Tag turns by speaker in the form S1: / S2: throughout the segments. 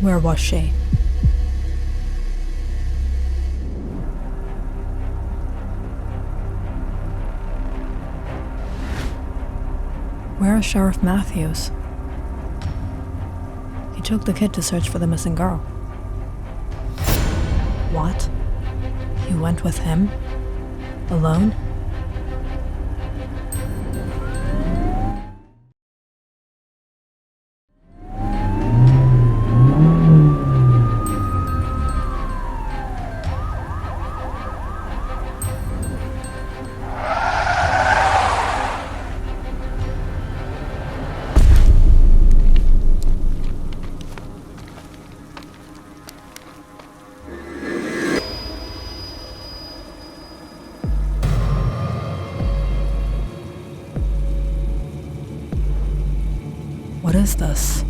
S1: Where was she? Where is Sheriff Matthews? He took the kid to search for the missing girl. What? You went with him? Alone? What is this?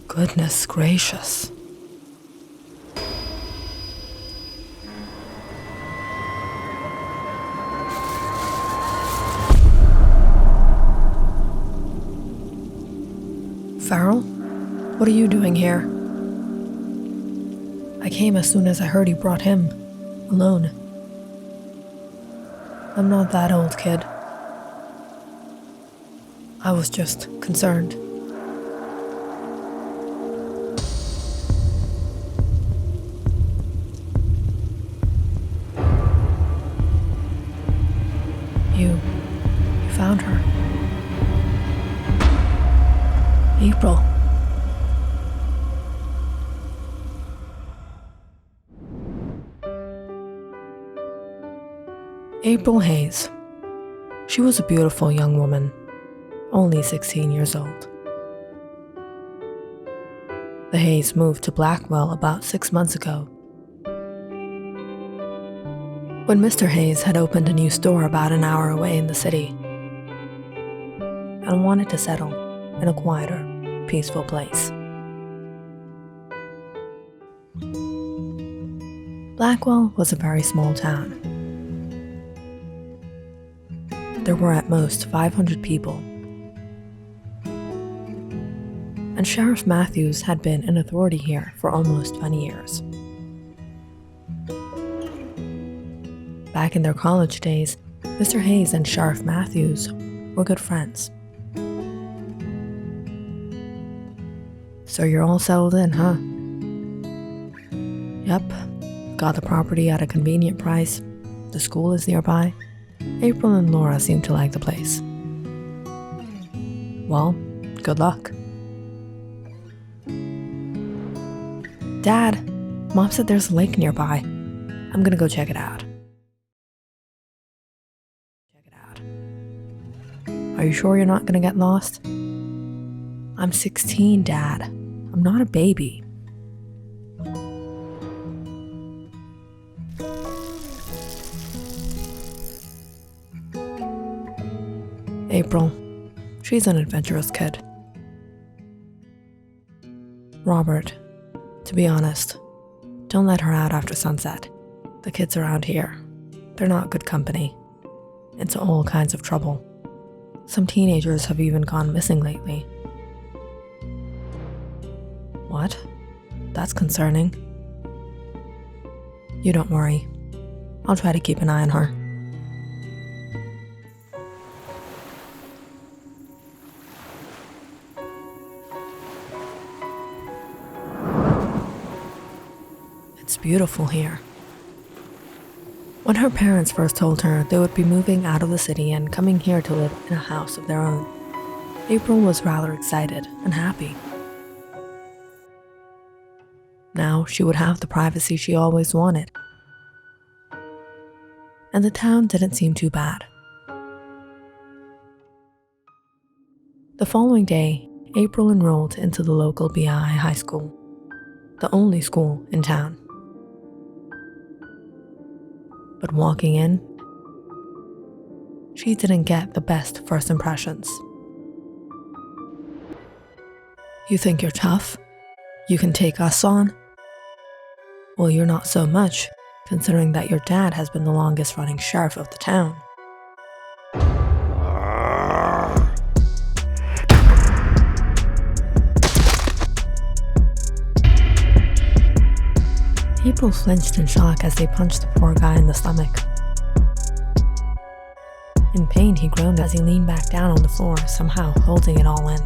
S1: Goodness gracious. Farrell? What are you doing here? I came as soon as I heard you brought him. Alone. I'm not that old, kid. I was just concerned. You found her. April. April Hayes. She was a beautiful young woman, only 16 years old. The Hayes moved to Blackwell about 6 months ago. When Mr. Hayes had opened a new store about an hour away in the city and wanted to settle in a quieter, peaceful place. Blackwell was a very small town. There were at most 500 people. And Sheriff Matthews had been an authority here for almost 20 years. Back in their college days, Mr. Hayes and Sheriff Matthews were good friends. So you're all settled in, huh? Yep. Got the property at a convenient price. The school is nearby. April and Laura seem to like the place. Well, good luck. Dad, Mom said there's a lake nearby. I'm gonna go check it out. Are you sure you're not gonna get lost? I'm 16, Dad. I'm not a baby. April. She's an adventurous kid. Robert. To be honest, don't let her out after sunset. The kids around here, they're not good company. Into all kinds of trouble. Some teenagers have even gone missing lately. What? That's concerning. You don't worry. I'll try to keep an eye on her. It's beautiful here. When her parents first told her they would be moving out of the city and coming here to live in a house of their own, April was rather excited and happy. Now she would have the privacy she always wanted. And the town didn't seem too bad. The following day, April enrolled into the local BI high school, the only school in town. But walking in, she she didn't get the best first impressions. You think you're tough? You can take us on? Well, you're not so much, considering that your dad has been the longest running sheriff of the town. April flinched in shock as they punched the poor guy in the stomach. In pain, he groaned as he leaned back down on the floor, somehow holding it all in.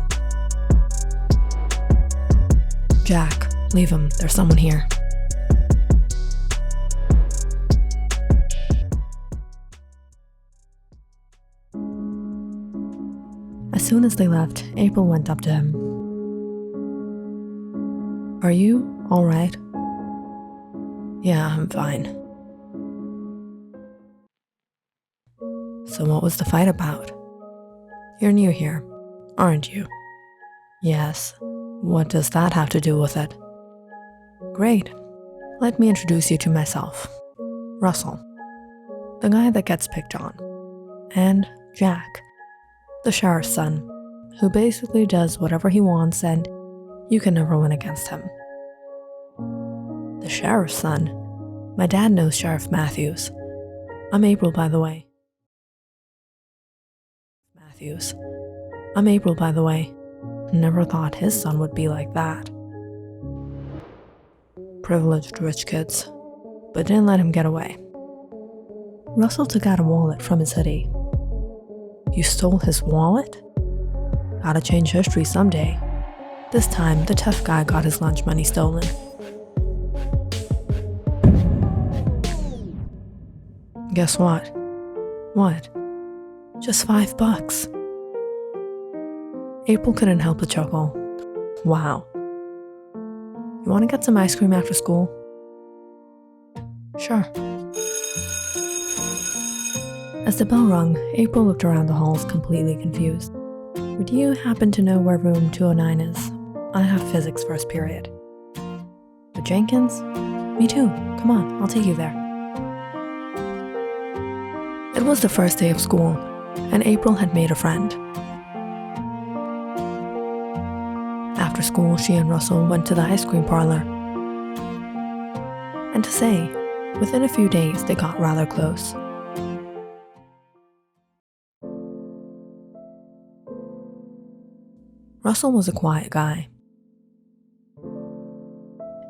S1: Jack, leave him. There's someone here. As soon as they left, April went up to him. Are you all right? Yeah, I'm fine. So what was the fight about? You're new here, aren't you? Yes. What does that have to do with it? Great. Let me introduce you to myself. Russell, the guy that gets picked on. And Jack, the sheriff's son, who basically does whatever he wants and you can never win against him. The sheriff's son? My dad knows Sheriff Matthews. I'm April, by the way. Never thought his son would be like that. Privileged rich kids, but didn't let him get away. Russell took out a wallet from his hoodie. You stole his wallet? Gotta change history someday. This time, the tough guy got his lunch money stolen. Guess what? What? Just $5. April couldn't help but chuckle. Wow. You want to get some ice cream after school? Sure. As the bell rung, April looked around the halls completely confused. Would you happen to know where room 209 is? I have physics first period. The Jenkins? Me too. Come on, I'll take you there. It was the first day of school, and April had made a friend. After school, she and Russell went to the ice cream parlor. And to say, within a few days, they got rather close. Russell was a quiet guy.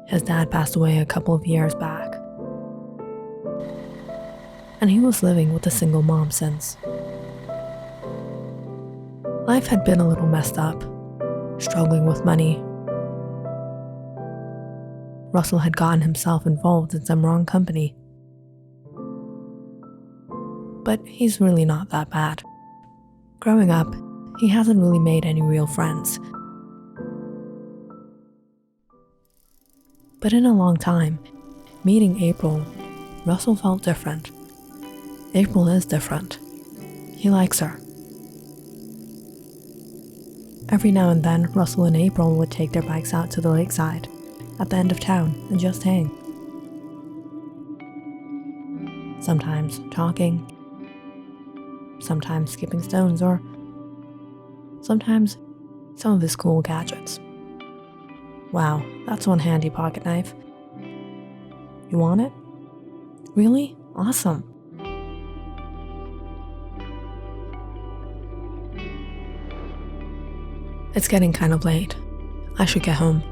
S1: His dad passed away a couple of years back, and he was living with a single mom since. Life had been a little messed up, struggling with money. Russell had gotten himself involved in some wrong company. But he's really not that bad. Growing up, he hasn't really made any real friends. But in a long time, meeting April, Russell felt different. April is different. He likes her. Every now and then, Russell and April would take their bikes out to the lakeside, at the end of town, and just hang. Sometimes talking, sometimes skipping stones, or sometimes some of his cool gadgets. Wow, that's one handy pocket knife. You want it? Really? Awesome. It's getting kind of late. I should get home.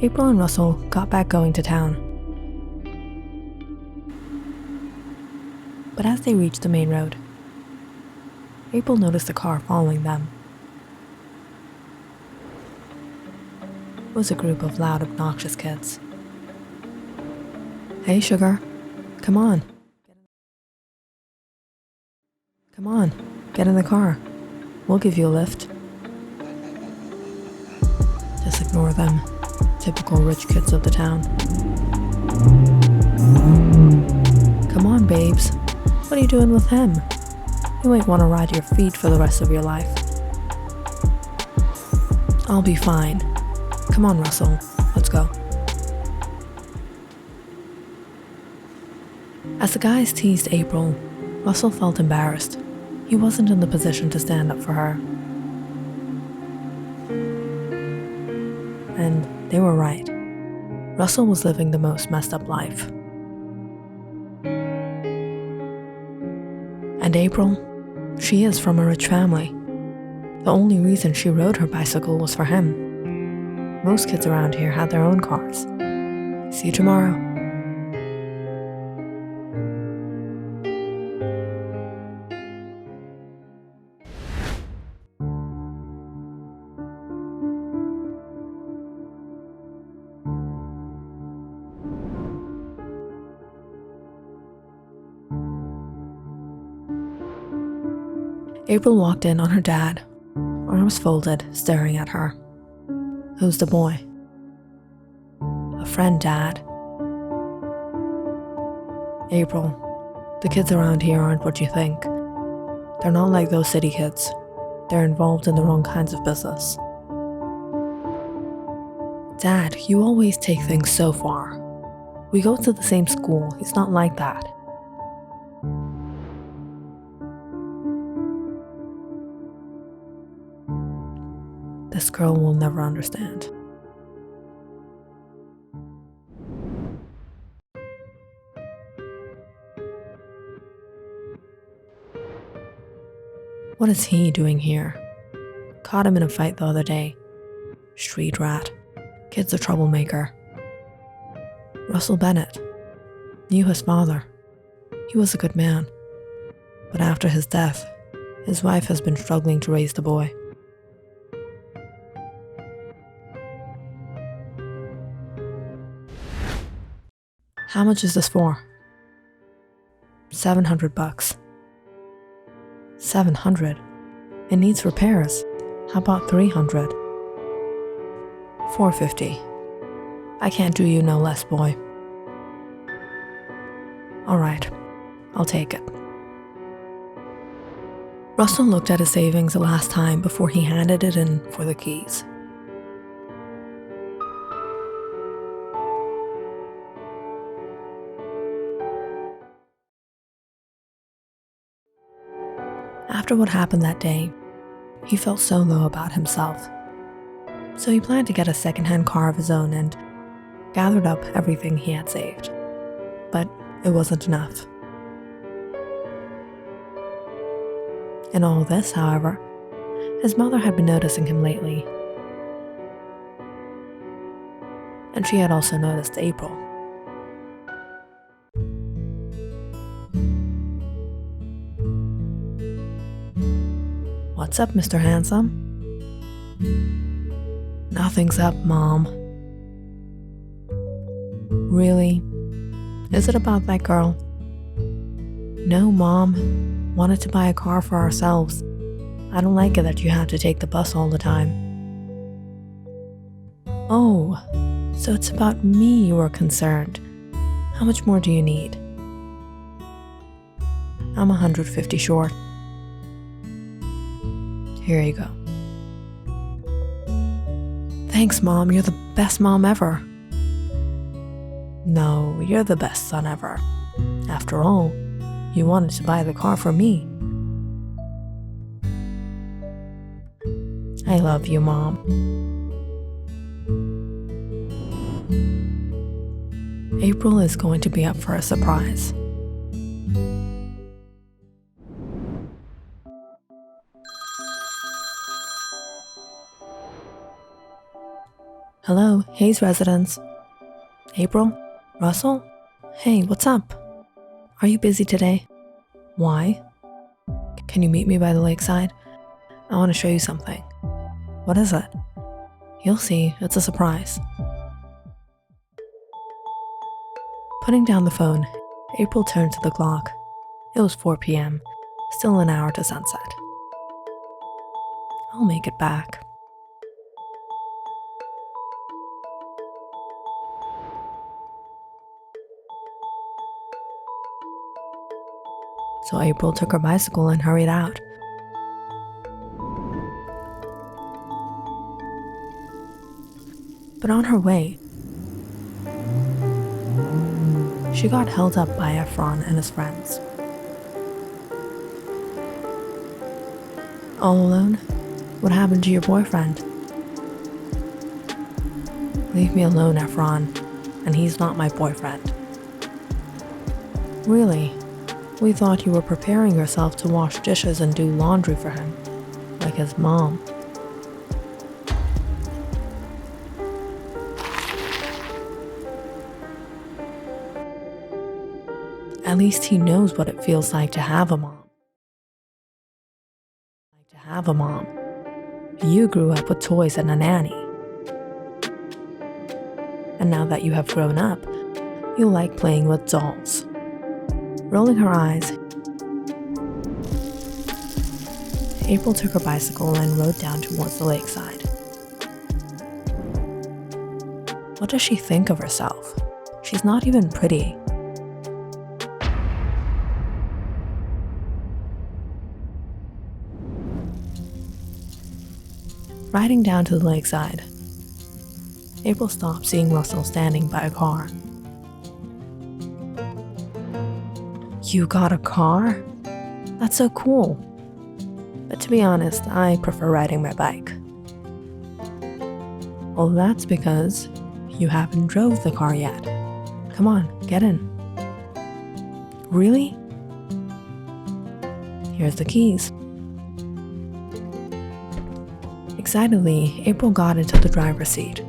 S1: April and Russell got back going to town. But as they reached the main road, April noticed a car following them. It was a group of loud, obnoxious kids. Hey, sugar. Come on. Come on, get in the car. We'll give you a lift. Just ignore them. Typical rich kids of the town. Come on, babes. What are you doing with him? You might want to ride your feet for the rest of your life. I'll be fine. Come on, Russell. Let's go. As the guys teased April, Russell felt embarrassed. He wasn't in the position to stand up for her. And they were right. Russell was living the most messed up life. And April, she is from a rich family. The only reason she rode her bicycle was for him. Most kids around here had their own cars. See you tomorrow. April walked in on her dad, arms folded, staring at her. Who's the boy? A friend, Dad. April, the kids around here aren't what you think. They're not like those city kids. They're involved in the wrong kinds of business. Dad, you always take things so far. We go to the same school. He's not like that. This girl will never understand. What is he doing here? Caught him in a fight the other day. Street rat. Kid's a troublemaker. Russell Bennett. Knew his father. He was a good man. But after his death, his wife has been struggling to raise the boy. How much is this for? $700. 700? It needs repairs. How about 300? 450. I can't do you no less, boy. All right, I'll take it. Russell looked at his savings the last time before he handed it in for the keys. After what happened that day, he felt so low about himself. So he planned to get a second-hand car of his own and gathered up everything he had saved. But it wasn't enough. In all this, however, his mother had been noticing him lately. And she had also noticed April. What's up, Mr. Handsome? Nothing's up, Mom. Really? Is it about that girl? No, Mom. Wanted to buy a car for ourselves. I don't like it that you have to take the bus all the time. Oh, so it's about me you are concerned. How much more do you need? I'm 150 short. Here you go. Thanks, Mom. You're the best mom ever. No, you're the best son ever. After all, you wanted to buy the car for me. I love you, Mom. April is going to be up for a surprise. Hello, Hayes residence. April? Russell? Hey, what's up? Are you busy today? Why? Can you meet me by the lakeside? I want to show you something. What is it? You'll see, it's a surprise. Putting down the phone, April turned to the clock. It was 4 p.m., still an hour to sunset. I'll make it back. So April took her bicycle and hurried out. But on her way, She got held up by Efron and his friends. All alone? What happened to your boyfriend? Leave me alone, Efron, and he's not my boyfriend. Really? We thought you were preparing yourself to wash dishes and do laundry for him, like his mom. At least he knows what it feels like to have a mom. You grew up with toys and a nanny. And now that you have grown up, you like playing with dolls. Rolling her eyes, April took her bicycle and rode down towards the lakeside. What does she think of herself? She's not even pretty. Riding down to the lakeside, April stopped, seeing Russell standing by a car. You got a car? That's so cool. But to be honest, I prefer riding my bike. Well, that's because you haven't drove the car yet. Come on, get in. Really? Here's the keys. Excitedly, April got into the driver's seat.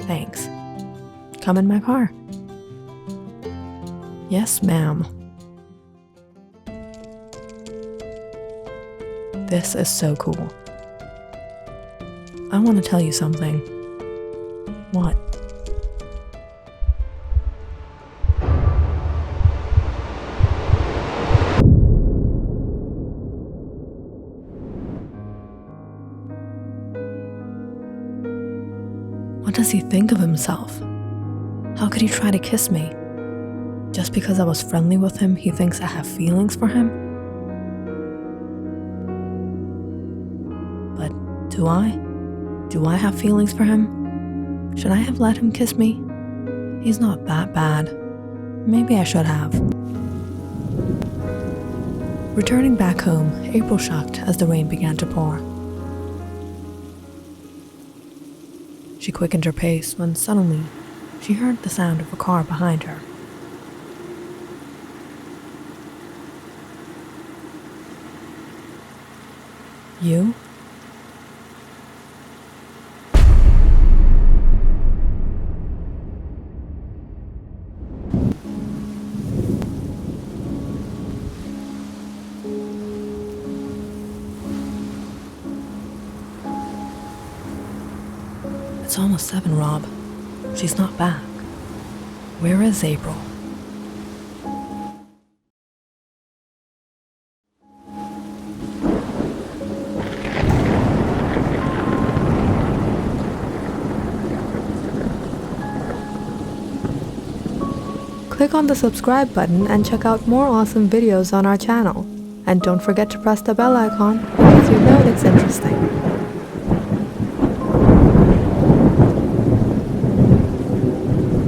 S1: Thanks. Come in my car. Yes, ma'am. This is so cool. I want to tell you something. What? What does he think of himself? How could he try to kiss me? Just because I was friendly with him, he thinks I have feelings for him? But do I? Do I have feelings for him? Should I have let him kiss me? He's not that bad. Maybe I should have. Returning back home, April shocked as the rain began to pour. She quickened her pace when suddenly she heard the sound of a car behind her. You? It's almost 7, Rob. She's not back. Where is April? Click on the subscribe button and check out more awesome videos on our channel. And don't forget to press the bell icon because you know it's interesting.